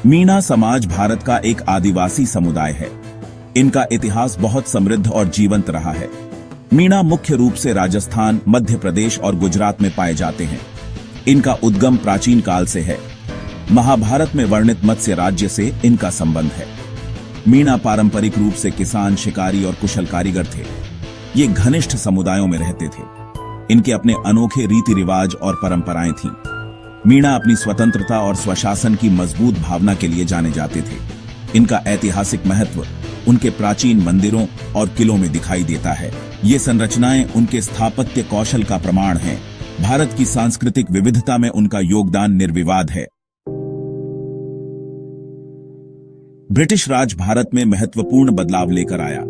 मीणा समाज भारत का एक आदिवासी समुदाय है। इनका इतिहास बहुत समृद्ध और जीवंत रहा है। मीणा मुख्य रूप से राजस्थान, मध्य प्रदेश और गुजरात में पाए जाते हैं। इनका उद्गम प्राचीन काल से है। महाभारत में वर्णित मत्स्य राज्य से इनका संबंध है। मीणा पारंपरिक रूप से किसान, शिकारी और कुशल कारीगर थे। ये घनिष्ठ समुदायों में रहते थे। इनके अपने अनोखे रीति रिवाज और परंपराएं थीं। मीणा अपनी स्वतंत्रता और स्वशासन की मजबूत भावना के लिए जाने जाते थे। इनका ऐतिहासिक महत्व उनके प्राचीन मंदिरों और किलों में दिखाई देता है। ये संरचनाएं उनके स्थापत्य कौशल का प्रमाण हैं। भारत की सांस्कृतिक विविधता में उनका योगदान निर्विवाद है। ब्रिटिश राज भारत में महत्वपूर्ण बदलाव लेकर आया।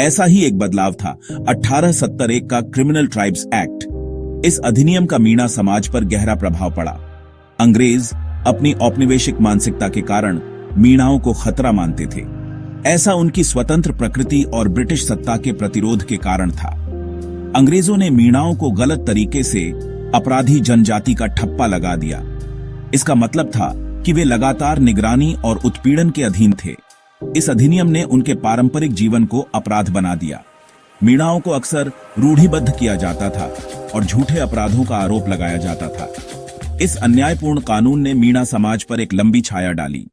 ऐसा ही एक बदलाव था 1871 का क्रिमिनल ट्राइब्स एक्ट। इस अधिनियम का मीणा समाज पर गहरा प्रभाव पड़ा। अंग्रेज अपनी औपनिवेशिक मानसिकता के कारण मीणाओं को खतरा मानते थे। ऐसा उनकी स्वतंत्र प्रकृति और ब्रिटिश सत्ता के प्रतिरोध के कारण था। अंग्रेजों ने मीणाओं को गलत तरीके से अपराधी जनजाति का ठप्पा लगा दिया। इसका मतलब था कि वे लगातार निगरानी और उत्पीड़न के अधीन थे। इस अधिनियम ने उनके पारंपरिक जीवन को अपराध बना दिया। मीणाओं को अक्सर रूढ़िबद्ध किया जाता था और झूठे अपराधों का आरोप लगाया जाता था। इस अन्यायपूर्ण कानून ने मीणा समाज पर एक लंबी छाया डाली।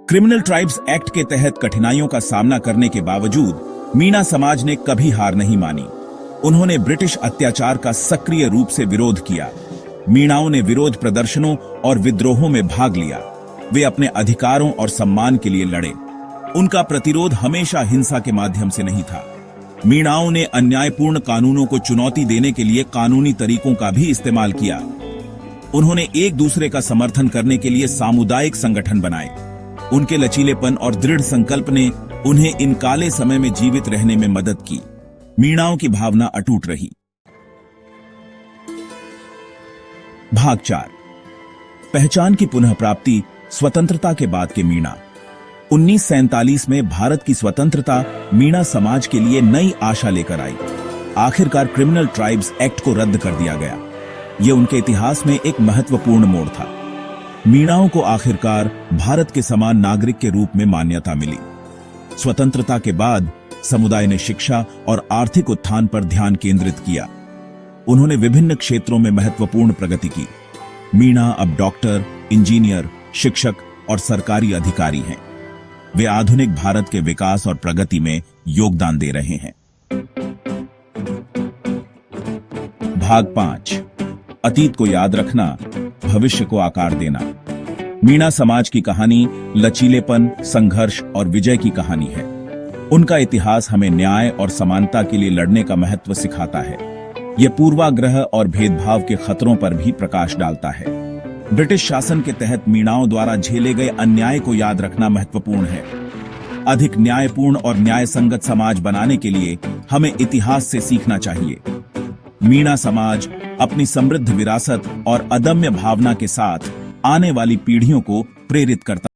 क्रिमिनल ट्राइब्स एक्ट के तहत कठिनाइयों का सामना करने के बावजूद मीणा समाज ने कभी हार नहीं मानी। उन्होंने ब्रिटिश अत्याचार का सक्रिय रूप से विरोध किया। मीणाओं ने विरोध प्रदर्शनों और विद्रोहों में भाग लिया। वे अपने अधिकारों और सम्मान के लिए लड़े। उनका प्रतिरोध हमेशा हिंसा के माध्यम से नहीं था। मीणाओं ने अन्यायपूर्ण कानूनों को चुनौती देने के लिए कानूनी तरीकों का भी इस्तेमाल किया। उन्होंने एक दूसरे का समर्थन करने के लिए सामुदायिक संगठन बनाए। उनके लचीलेपन और दृढ़ संकल्प ने उन्हें इन काले समय में जीवित रहने में मदद की। मीणाओं की भावना अटूट रही। भाग 4, पहचान की पुनः प्राप्ति, स्वतंत्रता के बाद के मीणा। 1947 में भारत की स्वतंत्रता मीणा समाज के लिए नई आशा लेकर आई। आखिरकार क्रिमिनल ट्राइब्स एक्ट को रद्द कर दिया गया। यह उनके इतिहास में एक महत्वपूर्ण मोड़ था। मीणाओं को आखिरकार भारत के समान नागरिक के रूप में मान्यता मिली। स्वतंत्रता के बाद समुदाय ने शिक्षा और आर्थिक उत्थान पर ध्यान केंद्रित किया। उन्होंने विभिन्न क्षेत्रों में महत्वपूर्ण प्रगति की। मीणा अब डॉक्टर, इंजीनियर, शिक्षक और सरकारी अधिकारी हैं। वे आधुनिक भारत के विकास और प्रगति में योगदान दे रहे हैं। भाग 5, अतीत को याद रखना, भविष्य को आकार देना। मीणा समाज की कहानी लचीलेपन, संघर्ष और विजय की कहानी है। उनका इतिहास हमें न्याय और समानता के लिए लड़ने का महत्व सिखाता है। यह पूर्वाग्रह और भेदभाव के खतरों पर भी प्रकाश डालता है। ब्रिटिश शासन के तहत मीणाओं द्वारा झेले गए अन्याय को याद रखना महत्वपूर्ण है। अधिक न्यायपूर्ण और न्याय संगत समाज बनाने के लिए हमें इतिहास से सीखना चाहिए। मीणा समाज अपनी समृद्ध विरासत और अदम्य भावना के साथ आने वाली पीढ़ियों को प्रेरित करता है।